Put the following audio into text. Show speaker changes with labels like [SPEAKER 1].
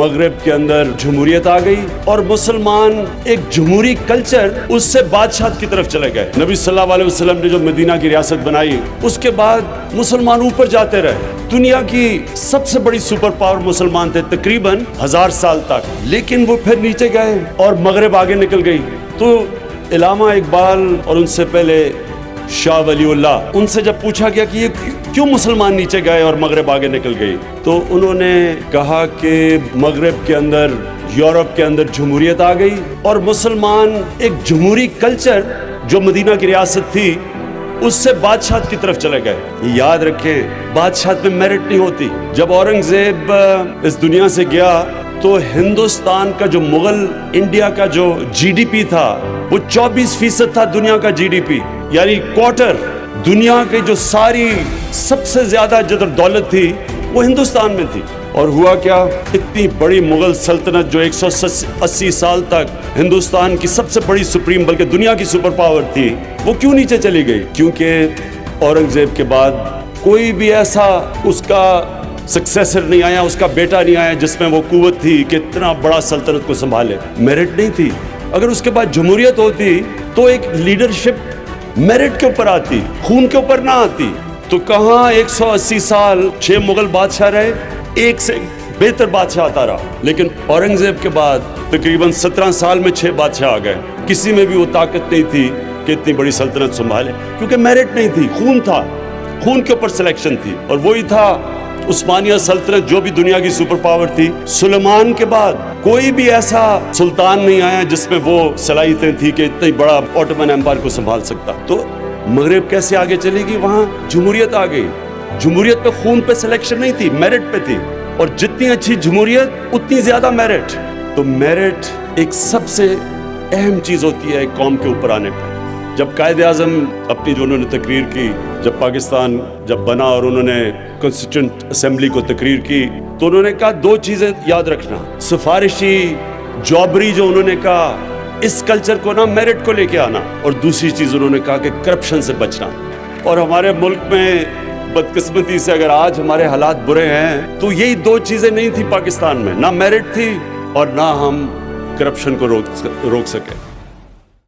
[SPEAKER 1] مغرب کے اندر جمہوریت آ گئی اور مسلمان ایک جمہوری کلچر اس سے بادشاہت کی طرف چلے گئے۔ نبی صلی اللہ علیہ وسلم نے جو مدینہ کی ریاست بنائی اس کے بعد مسلمان اوپر جاتے رہے۔ دنیا کی سب سے بڑی سپر پاور مسلمان تھے تقریباً 1000 سال تک، لیکن وہ پھر نیچے گئے اور مغرب آگے نکل گئی۔ تو علامہ اقبال اور ان سے پہلے شاہ ولی اللہ، ان سے جب پوچھا گیا کہ یہ کیوں مسلمان نیچے گئے اور مغرب آگے نکل گئی، تو انہوں نے کہا کہ مغرب کے اندر، یورپ کے اندر جمہوریت آ گئی اور مسلمان ایک جمہوری کلچر جو مدینہ کی ریاست تھی اس سے بادشاہت کی طرف چلے گئے۔ یاد رکھیں، بادشاہت میں میرٹ نہیں ہوتی۔ جب اورنگزیب اس دنیا سے گیا تو ہندوستان کا جو مغل انڈیا کا جو جی ڈی پی تھا وہ 24% تھا دنیا کا جی ڈی پی، یعنی کوارٹر دنیا کی جو ساری سب سے زیادہ جدر دولت تھی وہ ہندوستان میں تھی۔ اور ہوا کیا، اتنی بڑی مغل سلطنت جو 180 سال تک ہندوستان کی سب سے بڑی سپریم بلکہ دنیا کی سپر پاور تھی، وہ کیوں نیچے چلی گئی؟ کیونکہ اورنگزیب کے بعد کوئی بھی ایسا اس کا سکسیسر نہیں آیا، اس کا بیٹا نہیں آیا جس میں وہ قوت تھی کہ اتنا بڑا سلطنت کو سنبھالے۔ میرٹ نہیں تھی۔ اگر اس کے بعد جمہوریت ہوتی تو ایک لیڈرشپ میرٹ کے اوپر آتی، خون کے اوپر نہ آتی۔ تو کہاں 180 سال 6 مغل بادشاہ رہے، ایک سے بہتر بادشاہ آتا رہا، لیکن اورنگزیب کے بعد تقریباً 17 سال میں 6 بادشاہ آ گئے۔ کسی میں بھی وہ طاقت نہیں تھی کہ اتنی بڑی سلطنت سنبھالے، کیونکہ میرٹ نہیں تھی، خون تھا، خون کے اوپر سلیکشن تھی۔ اور وہی تھا عثمانیہ سلطنت جو بھی دنیا کی سپر پاور تھی۔ سلیمان کے بعد کوئی بھی ایسا سلطان نہیں آیا جس میں وہ صلاحیتیں تھی کہ اتنی بڑا اوٹومن ایمپائر کو سنبھال سکتا۔ تو مغرب کیسے آگے چلے گی؟ وہاں جمہوریت آ گئی۔ جمہوریت پہ خون پہ سلیکشن نہیں تھی، میرٹ پہ تھی، اور جتنی اچھی جمہوریت اتنی زیادہ میرٹ۔ تو میرٹ ایک سب سے اہم چیز ہوتی ہے ایک قوم کے اوپر آنے پہ۔ جب قائد اعظم اپنی جو انہوں نے تقریر کی، جب پاکستان جب بنا اور انہوں نے کانسٹیٹیوئنٹ اسمبلی کو تقریر کی، تو انہوں نے کہا 2 چیزیں یاد رکھنا، سفارشی جابری جو انہوں نے کہا، اس کلچر کو میرٹ کو لے کے آنا، اور دوسری چیز انہوں نے کہا کہ کرپشن سے بچنا۔ اور ہمارے ملک میں بدقسمتی سے اگر آج ہمارے حالات برے ہیں تو یہی 2 چیزیں نہیں تھی پاکستان میں، نہ میرٹ تھی اور نہ ہم کرپشن کو روک سکے۔